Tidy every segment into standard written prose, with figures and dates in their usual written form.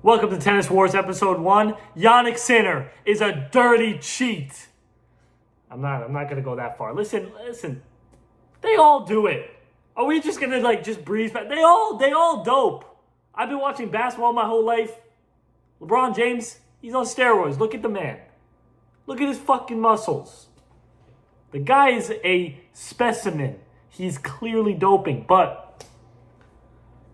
Welcome to Tennis Wars Episode 1. Janik Sinners is a dirty cheat. I'm not gonna go that far. Listen. They all do it. Are we just gonna just breeze past? They all dope. I've been watching basketball my whole life. LeBron James, he's on steroids. Look at the man. Look at his fucking muscles. The guy is a specimen. He's clearly doping, but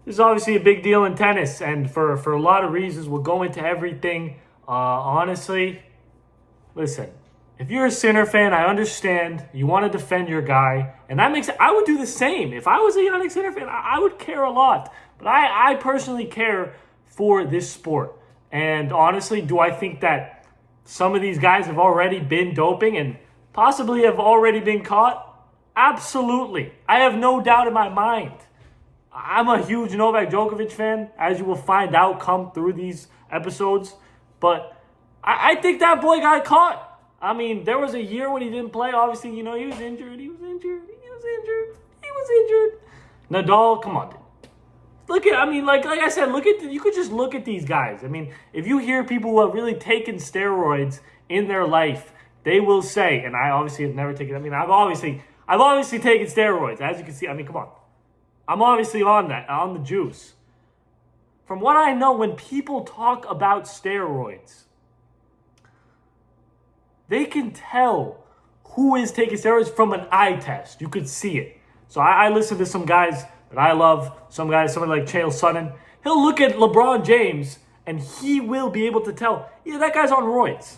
this is obviously a big deal in tennis, and for a lot of reasons. We'll go into everything. Honestly, listen, if you're a Sinner fan, I understand. You want to defend your guy, and that makes it. I would do the same. If I was a Jannik Sinner fan, I would care a lot. But I personally care for this sport. And honestly, do I think that some of these guys have already been doping and possibly have already been caught? Absolutely. I have no doubt in my mind. I'm a huge Novak Djokovic fan, as you will find out come through these episodes. But I think that boy got caught. I mean, there was a year when he didn't play. Obviously, he was injured. Nadal, come on, dude. Look at, like I said, you could just look at these guys. I mean, if you hear people who have really taken steroids in their life, they will say, and I obviously have never taken, I've obviously taken steroids, as you can see. Come on. I'm obviously on the juice. From what I know, when people talk about steroids, they can tell who is taking steroids from an eye test. You could see it. So I listen to some guys that I love, somebody like Chael Sonnen. He'll look at LeBron James, and he will be able to tell, yeah, that guy's on roids.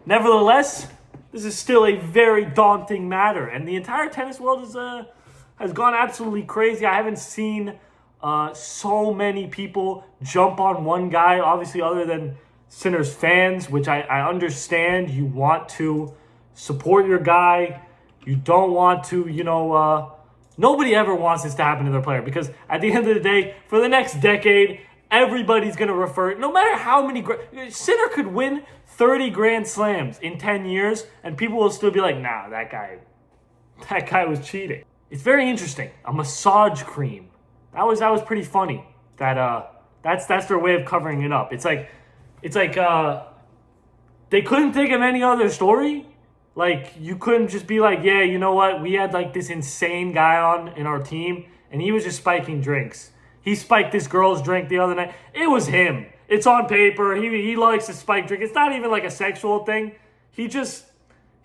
Nevertheless, this is still a very daunting matter, and the entire tennis world has gone absolutely crazy. I haven't seen so many people jump on one guy, obviously, other than Sinners fans, which I understand. You want to support your guy. You don't want to, nobody ever wants this to happen to their player, because at the end of the day, for the next decade, everybody's going to refer, no matter how many, Sinner could win 30 Grand Slams in 10 years, and people will still be like, nah, that guy was cheating. It's very interesting. A massage cream. That was pretty funny. That's their way of covering it up. It's like they couldn't think of any other story. Like, you couldn't just be like, yeah, you know what? We had this insane guy on in our team, and he was just spiking drinks. He spiked this girl's drink the other night. It was him. It's on paper. He likes to spike drink. It's not even like a sexual thing. He just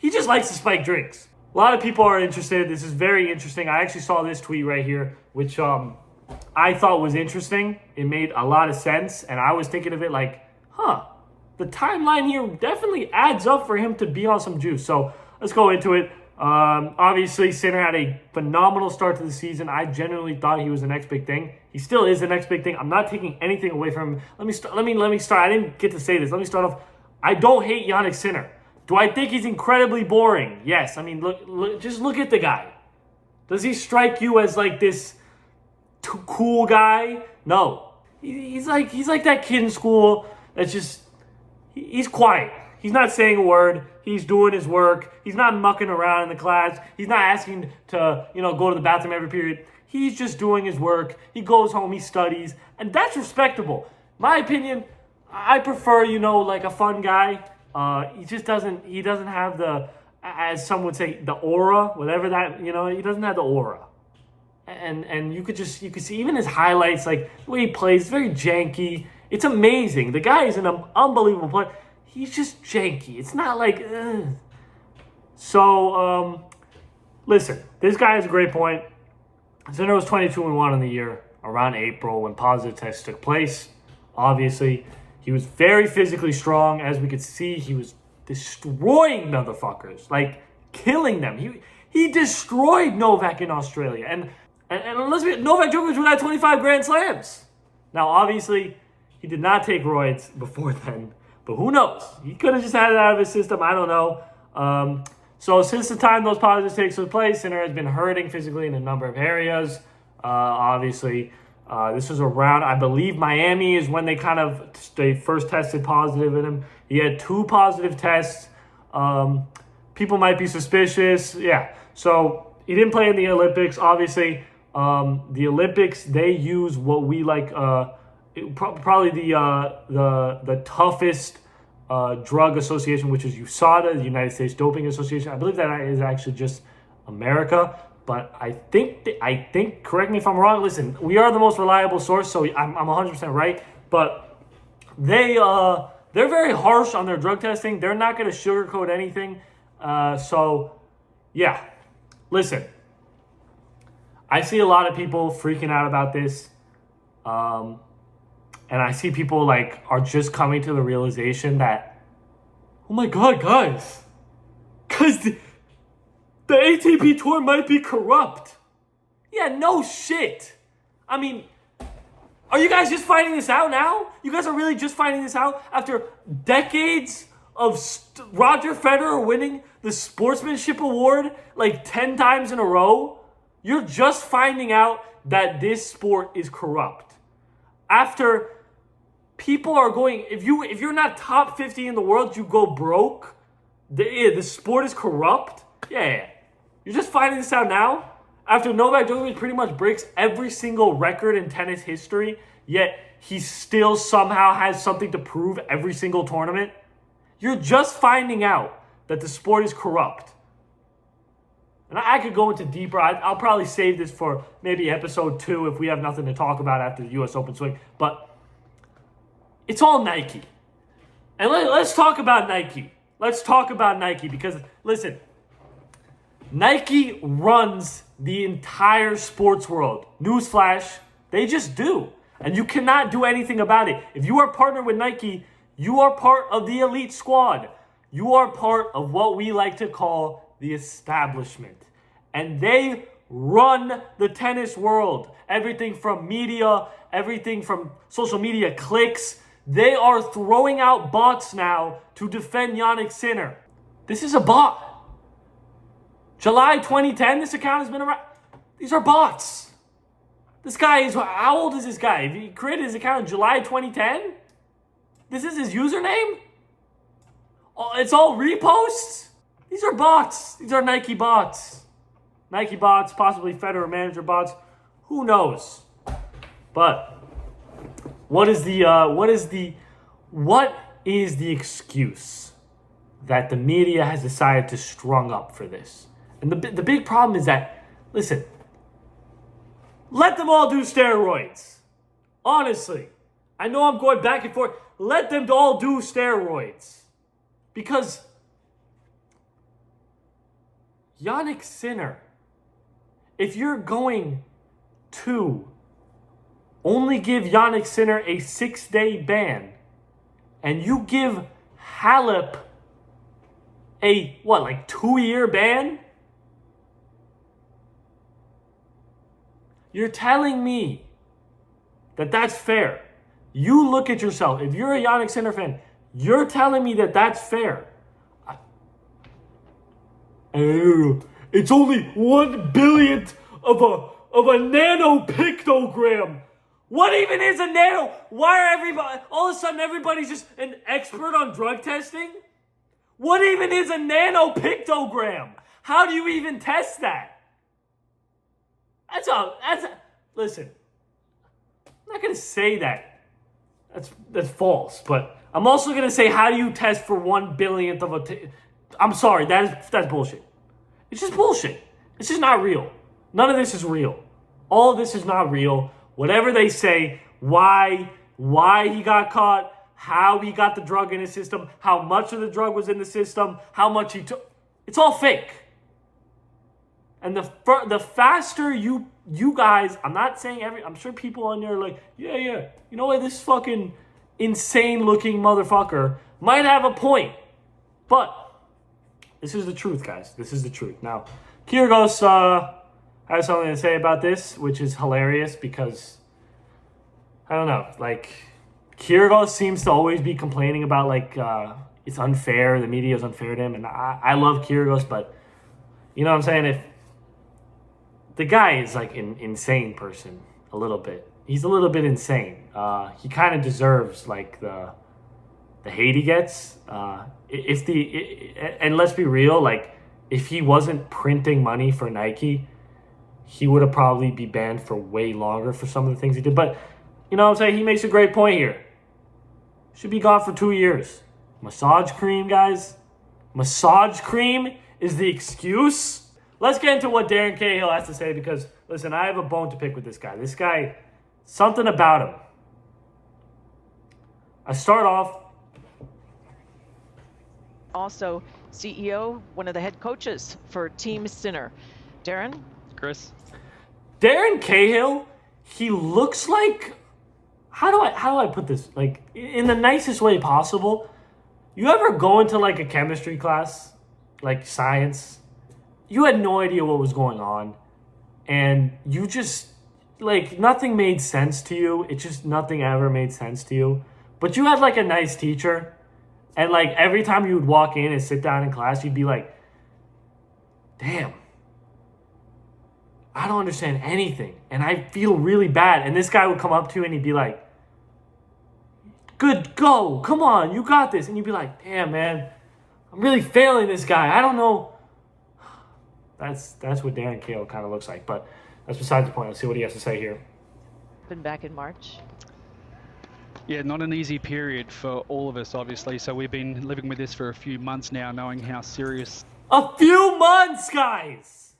likes to spike drinks. A lot of people are interested. This is very interesting. I actually saw this tweet right here, which I thought was interesting. It made a lot of sense, and I was thinking of it like, the timeline here definitely adds up for him to be on some juice. So let's go into it. Obviously, Sinner had a phenomenal start to the season. I genuinely thought he was the next big thing. He still is the next big thing. I'm not taking anything away from him. Let me start. I didn't get to say this. Let me start off. I don't hate Jannik Sinners. Do I think he's incredibly boring? Yes. Look, just look at the guy. Does he strike you as this cool guy? No. He's like that kid in school that's just, he's quiet. He's not saying a word. He's doing his work. He's not mucking around in the class. He's not asking to, go to the bathroom every period. He's just doing his work. He goes home, he studies, and that's respectable. My opinion, I prefer, a fun guy. He doesn't have the, as some would say, the aura, whatever that, he doesn't have the aura. And you could see even his highlights, the way he plays, it's very janky. It's amazing. The guy is an unbelievable player. He's just janky. It's not like, ugh. So, listen, this guy has a great point. Sinner was 22-1 on the year around April when positive tests took place. Obviously, he was very physically strong. As we could see, he was destroying motherfuckers, killing them. He destroyed Novak in Australia. And Novak Djokovic would have 25 Grand Slams. Now, obviously, he did not take roids before then. But who knows? He could have just had it out of his system. I don't know. So since the time those positive takes took place, Sinner has been hurting physically in a number of areas. Obviously, this was around, I believe, Miami is when they first tested positive in him. He had 2 positive tests. People might be suspicious. Yeah. So he didn't play in the Olympics. Obviously, the Olympics, they use what we probably the toughest drug association, which is USADA, the United States Doping Association. I believe that is actually just America, but I think correct me if I'm wrong. Listen, we are the most reliable source, so I'm 100% right. But they're very harsh on their drug testing. They're not going to sugarcoat anything. So yeah, listen. I see a lot of people freaking out about this. And I see people are just coming to the realization that, oh my God, guys, the ATP tour might be corrupt. Yeah, no shit. I mean, are you guys just finding this out now? You guys are really just finding this out after decades of Roger Federer winning the sportsmanship award 10 times in a row? You're just finding out that this sport is corrupt. After people are going, if you're not top 50 in the world, you go broke. The sport is corrupt. Yeah. You're just finding this out now? After Novak Djokovic pretty much breaks every single record in tennis history, yet he still somehow has something to prove every single tournament? You're just finding out that the sport is corrupt. And I could go into deeper. I'll probably save this for maybe episode 2 if we have nothing to talk about after the U.S. Open swing. But it's all Nike. And let's talk about Nike. Let's talk about Nike because, listen, Nike runs the entire sports world. Newsflash, they just do. And you cannot do anything about it. If you are partnered with Nike, you are part of the elite squad. You are part of what we like to call the establishment. And they run the tennis world. Everything from media, everything from social media clicks. They are throwing out bots now to defend Janik Sinners. This is a bot. July 2010, this account has been around. These are bots. This guy is, how old is this guy? He created his account in July 2010? This is his username? Oh, it's all reposts? These are bots. These are Nike bots. Nike bots, possibly Federer manager bots. Who knows? But what is the excuse that the media has decided to strung up for this? And the big problem is that, listen, let them all do steroids. Honestly, I know I'm going back and forth. Let them all do steroids. Because Janik Sinners, if you're going to only give Janik Sinners a 6-day ban, and you give Halep a, 2-year ban? You're telling me that that's fair. You look at yourself. If you're a Jannik Sinners fan, you're telling me that that's fair. It's only 1/1000th of a nanopictogram. What even is a nano? Why are all of a sudden everybody's just an expert on drug testing? What even is a nanopictogram? How do you even test that? Listen, I'm not going to say that. That's false. But I'm also going to say, how do you test for 1/100000th of a... I'm sorry, that's bullshit. It's just bullshit. It's just not real. None of this is real. All of this is not real. Whatever they say, why he got caught, how he got the drug in his system, how much of the drug was in the system, how much he took, it's all fake. And the faster you guys, I'm not saying I'm sure people on there are like, yeah, you know what, this fucking insane looking motherfucker might have a point. But this is the truth, guys. This is the truth. Now, Kyrgios has something to say about this, which is hilarious because, I don't know, Kyrgios seems to always be complaining about, it's unfair, the media is unfair to him, and I love Kyrgios, but, you know what I'm saying, if the guy is, an insane person, a little bit. He's a little bit insane. He kind of deserves, the hate he gets. And let's be real, if he wasn't printing money for Nike, he would have probably be banned for way longer for some of the things he did. But You know what I'm saying? He makes a great point here. Should be gone for 2 years. Massage cream, guys. Massage cream is the excuse. Let's get into what Darren Cahill has to say because, listen, I have a bone to pick with this guy. This guy, something about him. I start off. Also, CEO, one of the head coaches for Team Sinner. Darren? Chris? Darren Cahill, he looks like, how do I put this? Like, in the nicest way possible. You ever go into like a chemistry class, like science? You had no idea what was going on. And you just, like, nothing made sense to you. It just, nothing ever made sense to you. But you had like a nice teacher. And like every time you would walk in and sit down in class, you'd be like, damn, I don't understand anything. And I feel really bad. And this guy would come up to you and he'd be like, good, go, come on, you got this. And you'd be like, damn, man, I'm really failing this guy. I don't know. That's what Darren Cahill kind of looks like. But that's besides the point. Let's see what he has to say here. Been back in March. Yeah, not an easy period for all of us, obviously. So we've been living with this for a few months now, knowing how serious. A few months, guys!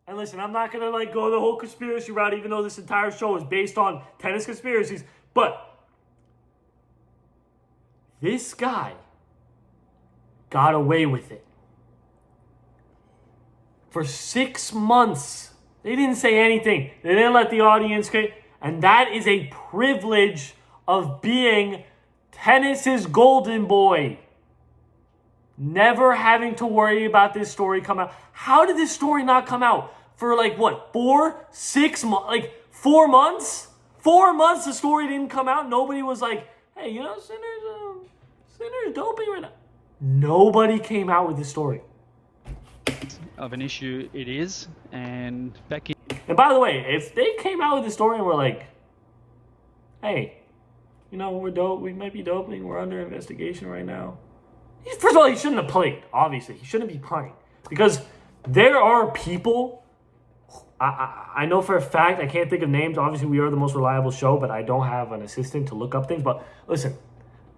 And listen, I'm not going to like go the whole conspiracy route, even though this entire show is based on tennis conspiracies. But this guy got away with it. For 6 months. They didn't say anything. They didn't let the audience get. And that is a privilege of being tennis's golden boy. Never having to worry about this story come out. How did this story not come out? For like what, 6 months? Like 4 months? 4 months the story didn't come out. Nobody was like, hey, you know, Sinners doping right now. Nobody came out with this story. Of an issue it is. And back in. And by the way, if they came out with this story and were like, hey, you know, we might be doping, we're under investigation right now. First of all, he shouldn't have played, obviously. He shouldn't be playing. Because there are people, I know for a fact, I can't think of names. Obviously, we are the most reliable show, but I don't have an assistant to look up things. But listen,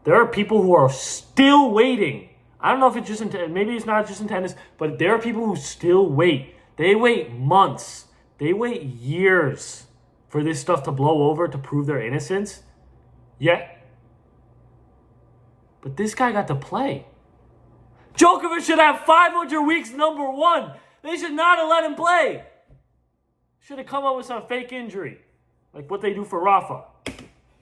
there are people who are still waiting. I don't know if it's just maybe it's not just in tennis, but there are people who still wait. They wait months. They wait years for this stuff to blow over to prove their innocence. Yeah. But this guy got to play. Djokovic should have 500 weeks number one. They should not have let him play. Should have come up with some fake injury. Like what they do for Rafa.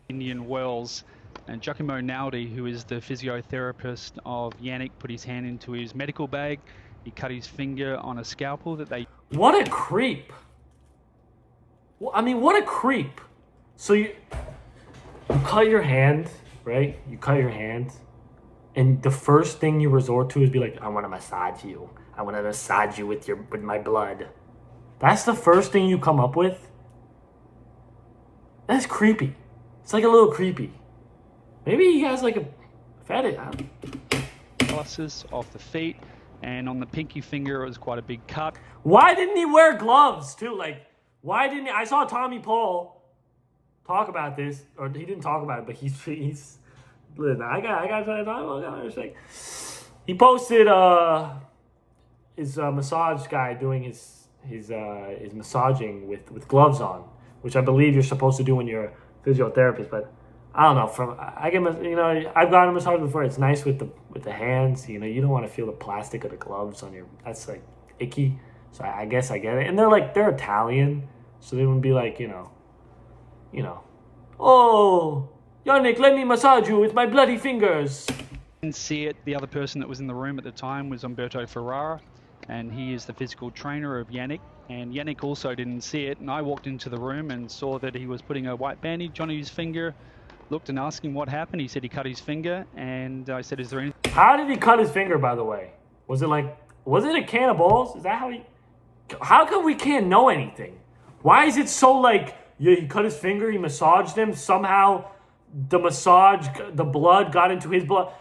Indian Wells. And Giacomo Naldi, who is the physiotherapist of Jannik, put his hand into his medical bag. He cut his finger on a scalpel that they... What a creep. I mean, what a creep. So you cut your hand, right? You cut your hand. And the first thing you resort to is be like, I want to massage you. I want to massage you with my blood. That's the first thing you come up with? That's creepy. It's like a little creepy. Maybe he has like a fetish. Analysis off the feet, and on the pinky finger it was quite a big cut. Why didn't he wear gloves too? Like, why didn't he? I saw Tommy Paul talk about this, or he didn't talk about it, but he's listen, I got to he posted his massage guy doing his massaging with gloves on, which I believe you're supposed to do when you're a physiotherapist, but I don't know. I've gotten a massage before. It's nice with the hands. You know, you don't want to feel the plastic of the gloves on your. That's like icky. So I guess I get it. And they're Italian, so they wouldn't be like oh, Jannik, let me massage you with my bloody fingers. Didn't see it. The other person that was in the room at the time was Umberto Ferrara, and he is the physical trainer of Jannik. And Jannik also didn't see it. And I walked into the room and saw that he was putting a white bandage on his finger. Looked and asked him what happened. He said he cut his finger, and I said, is there anything? How did he cut his finger, by the way? Was it a can of balls? Is that how come we can't know anything? Why is it so like, yeah, he cut his finger, he massaged him, somehow the blood got into his blood.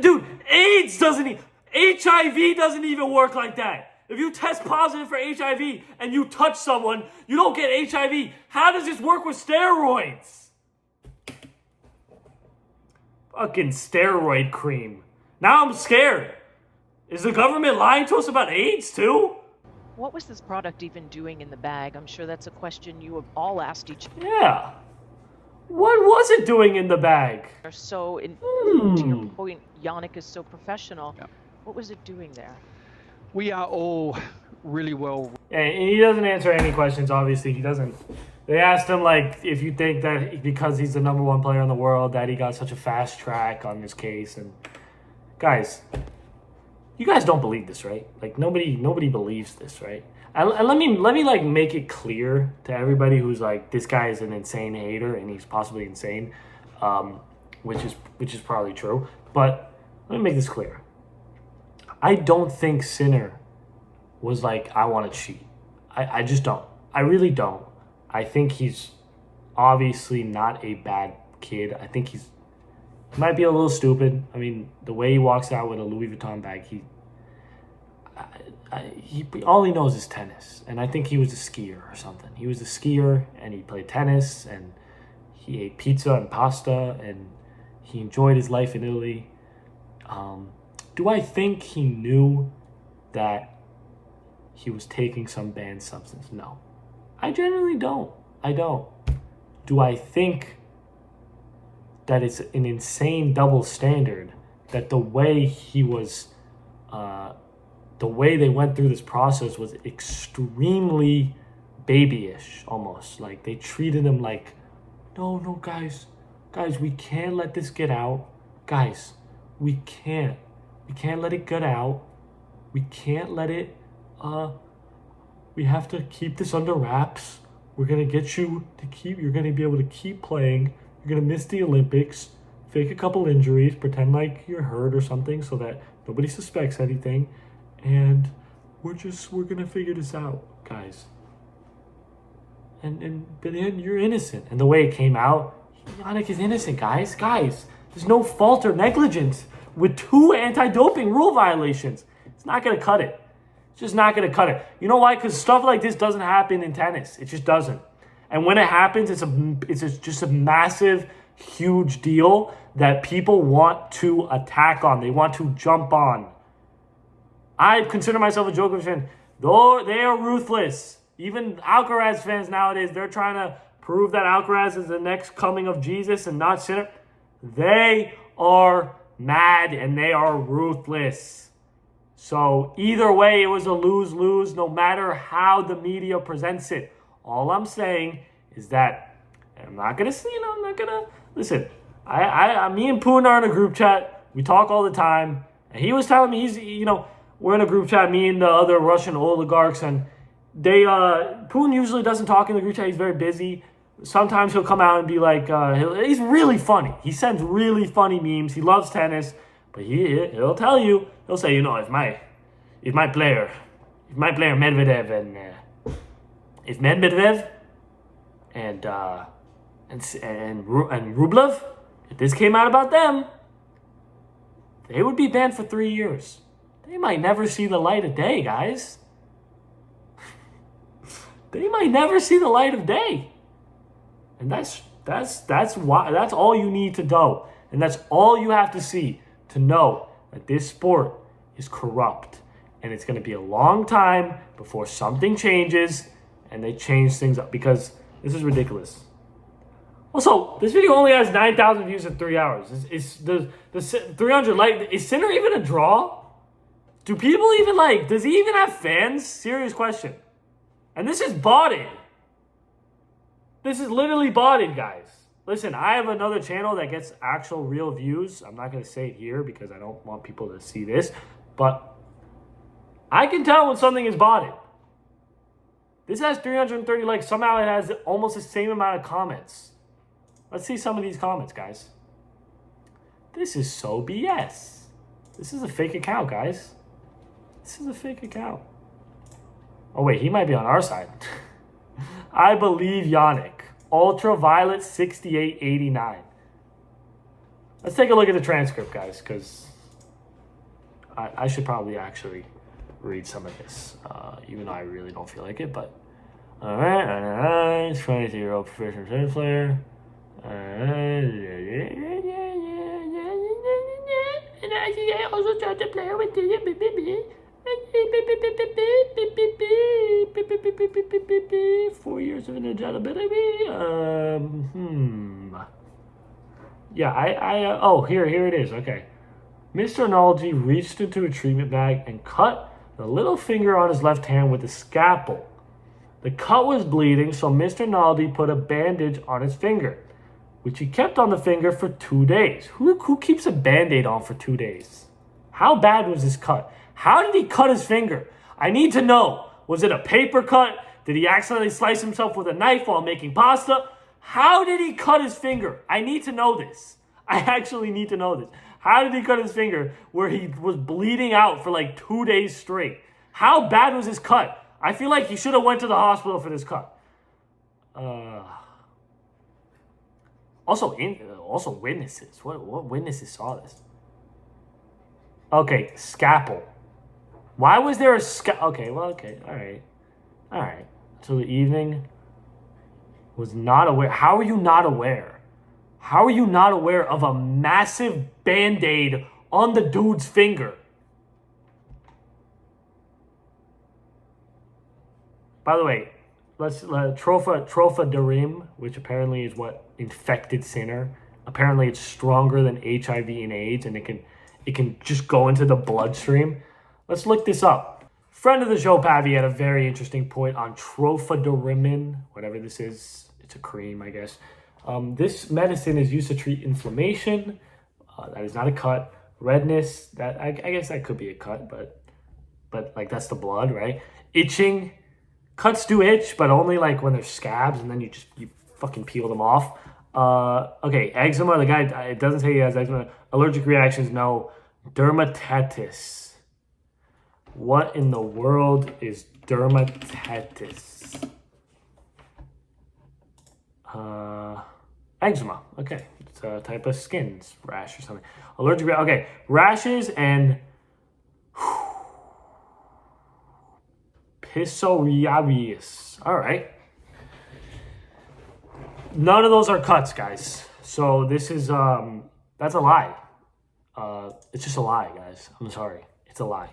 Dude, HIV doesn't even work like that. If you test positive for HIV and you touch someone, you don't get HIV. How does this work with steroids? Fucking steroid cream. Now I'm scared. Is the government lying to us about AIDS too? What was this product even doing in the bag? I'm sure that's a question you have all asked each Yeah. What was it doing in the bag? other. So, to your point, Jannik is so professional. Yep. What was it doing there? We are all really well. And he doesn't answer any questions, obviously. He doesn't. They asked him, like, if you think that because he's the number one player in the world that he got such a fast track on this case. And guys, you guys don't believe this, right? Like, nobody believes this, right? And let me like make it clear to everybody who's like, this guy is an insane hater and he's possibly insane, which is probably true. But let me make this clear. I don't think Sinner was like, I want to cheat. I just don't. I really don't. I think he's obviously not a bad kid. I think he might be a little stupid. I mean, the way he walks out with a Louis Vuitton bag, he all he knows is tennis. And I think he was a skier or something. He was a skier and he played tennis and he ate pizza and pasta and he enjoyed his life in Italy. Do I think he knew that he was taking some banned substance? No. I genuinely don't. I don't. Do I think that it's an insane double standard that the way he was, the way they went through this process was extremely babyish almost. Like they treated him like, no, guys, we can't let this get out. Guys, we can't let it get out. We can't let it, we have to keep this under wraps. We're going to get you to you're going to be able to keep playing. You're going to miss the Olympics, fake a couple injuries, pretend like you're hurt or something so that nobody suspects anything. And we're going to figure this out, guys. And then you're innocent. And the way it came out, Jannik is innocent, guys. Guys, there's no fault or negligence with 2 anti-doping rule violations. It's not going to cut it. It's just not going to cut it. You know why? Because stuff like this doesn't happen in tennis. It just doesn't. And when it happens, it's just a massive, huge deal that people want to attack on. They want to jump on. I consider myself a Djokovic fan. Though they are ruthless. Even Alcaraz fans nowadays, they're trying to prove that Alcaraz is the next coming of Jesus and not Sinner. They are mad and they are ruthless. So either way, it was a lose-lose no matter how the media presents it. All I'm saying is that I'm not going to, listen, me and Poon are in a group chat. We talk all the time. And he was telling me we're in a group chat, me and the other Russian oligarchs, and Poon usually doesn't talk in the group chat. He's very busy. Sometimes he'll come out and be like, he's really funny. He sends really funny memes. He loves tennis, but he'll tell you, he'll say, if my player Medvedev and Medvedev and Rublev, if this came out about them, they would be banned for 3 years. They might never see the light of day, guys. They might never see the light of day. And that's all you need to know. And that's all you have to see to know that this sport is corrupt. And it's going to be a long time before something changes and they change things up, because this is ridiculous. Also, this video only has 9,000 views in 3 hours. Is the 300 is Sinner even a draw? Do people even does he even have fans? Serious question. And this is botted. This is literally botted, guys. Listen, I have another channel that gets actual real views. I'm not going to say it here because I don't want people to see this. But I can tell when something is botted. This has 330 likes. Somehow it has almost the same amount of comments. Let's see some of these comments, guys. This is so BS. This is a fake account, guys. This is a fake account. Oh, wait, he might be on our side. I believe Jannik. Ultraviolet 6889. Let's take a look at the transcript, guys, because I should probably actually read some of this, even though I really don't feel like it. But all right, 23-year-old professional tennis player. I also tried to play with you. 4 years of ineligibility. Yeah, oh, here it is. Okay. Mr. Rinaldi reached into a treatment bag and cut the little finger on his left hand with a scalpel. The cut was bleeding, so Mr. Rinaldi put a bandage on his finger, which he kept on the finger for 2 days. Who keeps a Band-Aid on for 2 days? How bad was this cut? How did he cut his finger? I need to know. Was it a paper cut? Did he accidentally slice himself with a knife while making pasta? How did he cut his finger? I need to know this. I actually need to know this. How did he cut his finger where he was bleeding out for like 2 days straight? How bad was his cut? I feel like he should have went to the hospital for this cut. Also witnesses. What witnesses saw this? Okay, scalpel. Why was there a Okay, all right. So the evening was not aware. How are you not aware? How are you not aware of a massive Band-Aid on the dude's finger? By the way, let's Tropha Darim, which apparently is what infected Sinner. Apparently, it's stronger than HIV and AIDS, and it can just go into the bloodstream. Let's look this up. Friend of the show, Pavi, had a very interesting point on Trophodorimin, whatever this is. It's a cream, I guess. This medicine is used to treat inflammation. That is not a cut. Redness, that I guess that could be a cut, but like that's the blood, right? Itching. Cuts do itch, but only like when there's scabs, and then you fucking peel them off. Okay, eczema. The guy, it doesn't say he has eczema. Allergic reactions, no. Dermatitis. What in the world is dermatitis? Eczema. Okay, it's a type of skin rash or something. Allergic. Okay, rashes and psoriasis. All right. None of those are cuts, guys. So this is that's a lie. It's just a lie, guys. I'm sorry. It's a lie.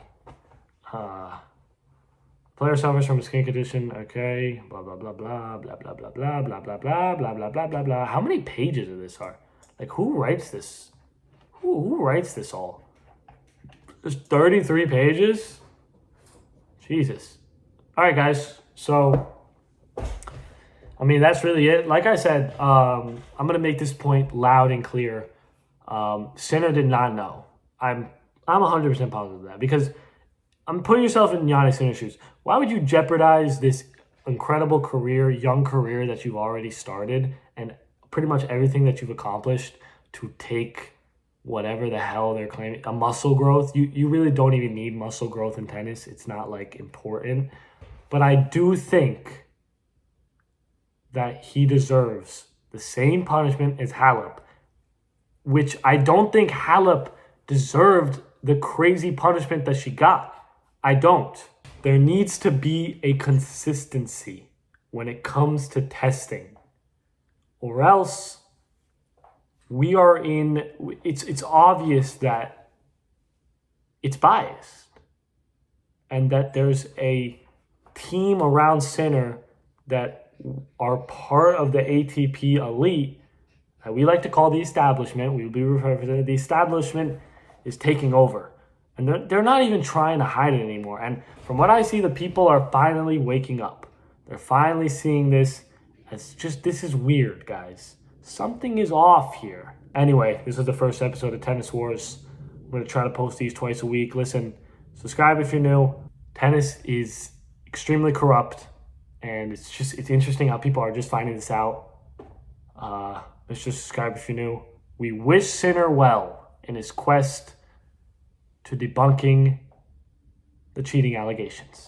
Player suffers from a skin condition. Okay. Blah blah blah blah blah blah blah blah blah blah blah blah blah blah blah blah. How many pages of this are? Like, who writes this? Who writes this all? There's 33 pages. Jesus. All right, guys. So, I mean, that's really it. Like I said, I'm gonna make this point loud and clear. Sinner did not know. I'm 100% positive of that, because I'm putting yourself in Janik Sinners' shoes. Why would you jeopardize this incredible career, young career that you've already started, and pretty much everything that you've accomplished to take whatever the hell they're claiming, a muscle growth? You really don't even need muscle growth in tennis. It's not like important. But I do think that he deserves the same punishment as Halep, which I don't think Halep deserved the crazy punishment that she got. I don't. There needs to be a consistency when it comes to testing, or else we are in, it's obvious that it's biased, and that there's a team around Sinner that are part of the ATP elite that we like to call the establishment. We will be referred to the establishment is taking over. And they're not even trying to hide it anymore. And from what I see, the people are finally waking up. They're finally seeing this as just, this is weird, guys. Something is off here. Anyway, this is the first episode of Tennis Wars. I'm going to try to post these twice a week. Listen, subscribe if you're new. Tennis is extremely corrupt. And it's interesting how people are just finding this out. Let's just subscribe if you're new. We wish Sinner well in his quest to debunking the cheating allegations.